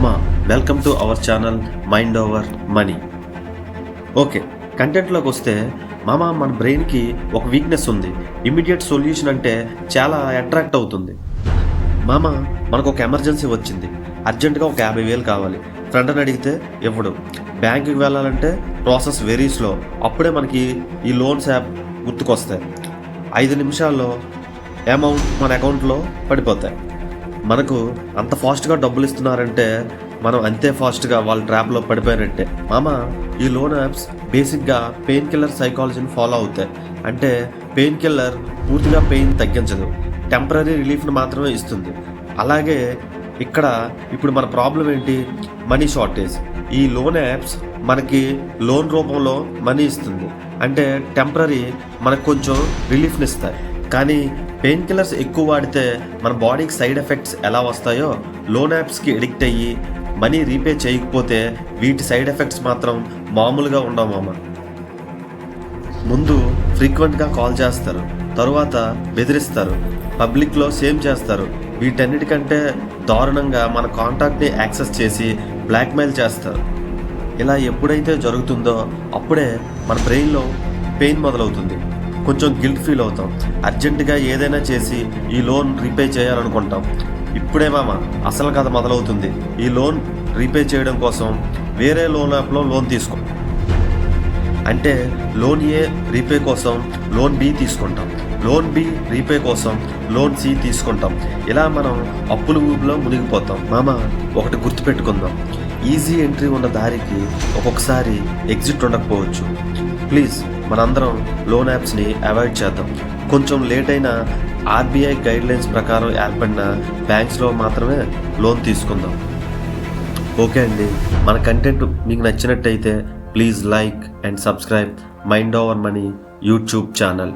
మామా welcome to our channel mind over money. Okay, కంటెంట్లోకి వస్తే మామా, మన బ్రెయిన్కి ఒక వీక్నెస్ ఉంది. ఇమ్మీడియట్ సొల్యూషన్ అంటే చాలా అట్రాక్ట్ అవుతుంది. మామా, మనకు ఒక ఎమర్జెన్సీ వచ్చింది, అర్జెంటుగా ఒక 50,000 కావాలి. ఫ్రెండ్ని అడిగితే ఇవ్వడు. బ్యాంకుకి వెళ్ళాలంటే ప్రాసెస్ వెరీ స్లో. అప్పుడే మనకి ఈ లోన్స్ యాప్ గుర్తుకొస్తాయి. 5 నిమిషాల్లో అమౌంట్ మన అకౌంట్లో పడిపోతాయి. మనకు అంత ఫాస్ట్గా డబ్బులు ఇస్తున్నారంటే మనం అంతే ఫాస్ట్గా వాళ్ళ ట్రాప్లో పడిపోయినట్టే. మామ, ఈ లోన్ యాప్స్ బేసిక్గా పెయిన్ కిల్లర్ సైకాలజీని ఫాలో అవుతాయి. అంటే పెయిన్ కిల్లర్ పూర్తిగా పెయిన్ తగ్గించదు, టెంపరీ రిలీఫ్ని మాత్రమే ఇస్తుంది. అలాగే ఇప్పుడు మన ప్రాబ్లం ఏంటి? Money shortage. ఈ లోన్ యాప్స్ మనకి లోన్ రూపంలో మనీ ఇస్తుంది, అంటే టెంపరీ మనకు కొంచెం రిలీఫ్ని ఇస్తాయి. కానీ పెయిన్ కిల్లర్స్ ఎక్కువ వాడితే మన బాడీకి సైడ్ ఎఫెక్ట్స్ ఎలా వస్తాయో, లోన్ యాప్స్కి ఎడిక్ట్ అయ్యి మనీ రీపే చేయకపోతే వీటి సైడ్ ఎఫెక్ట్స్ మాత్రం మామూలుగా ఉండవు మామ. ముందు ఫ్రీక్వెంట్గా కాల్ చేస్తారు, తరువాత బెదిరిస్తారు, పబ్లిక్లో సేమ్ చేస్తారు. వీటన్నిటికంటే దారుణంగా మన కాంటాక్ట్ని యాక్సెస్ చేసి బ్లాక్మెయిల్ చేస్తారు. ఇలా ఎప్పుడైతే జరుగుతుందో అప్పుడే మన బ్రెయిన్లో పెయిన్ మొదలవుతుంది. కొంచెం గిల్ట్ ఫీల్ అవుతాం. అర్జెంటుగా ఏదైనా చేసి ఈ లోన్ రీపే చేయాలనుకుంటాం. ఇప్పుడే మామ అసలు కథ మొదలవుతుంది. ఈ లోన్ రీపే చేయడం కోసం వేరే లోన్ యాప్లో లోన్ తీసుకో, అంటే లోన్ ఏ రీపే కోసం లోన్ బి తీసుకుంటాం, లోన్ బి రీపే కోసం లోన్ సి తీసుకుంటాం. ఇలా మనం అప్పుల ఊబిలో మునిగిపోతాం. మామ, ఒకటి గుర్తుపెట్టుకుందాం, ఈజీ ఎంట్రీ ఉన్న దారికి ఒక్కొక్కసారి ఎగ్జిట్ ఉండకపోవచ్చు. ప్లీజ్ మనందరం లోన్ యాప్స్ని అవాయిడ్ చేద్దాం. కొంచెం లేట్ అయినా ఆర్బీఐ గైడ్లైన్స్ ప్రకారం ఏర్పడిన బ్యాంక్స్లో మాత్రమే లోన్ తీసుకుందాం. ఓకే అండి, మన కంటెంట్ మీకు నచ్చినట్టయితే please like and subscribe mind over money YouTube channel.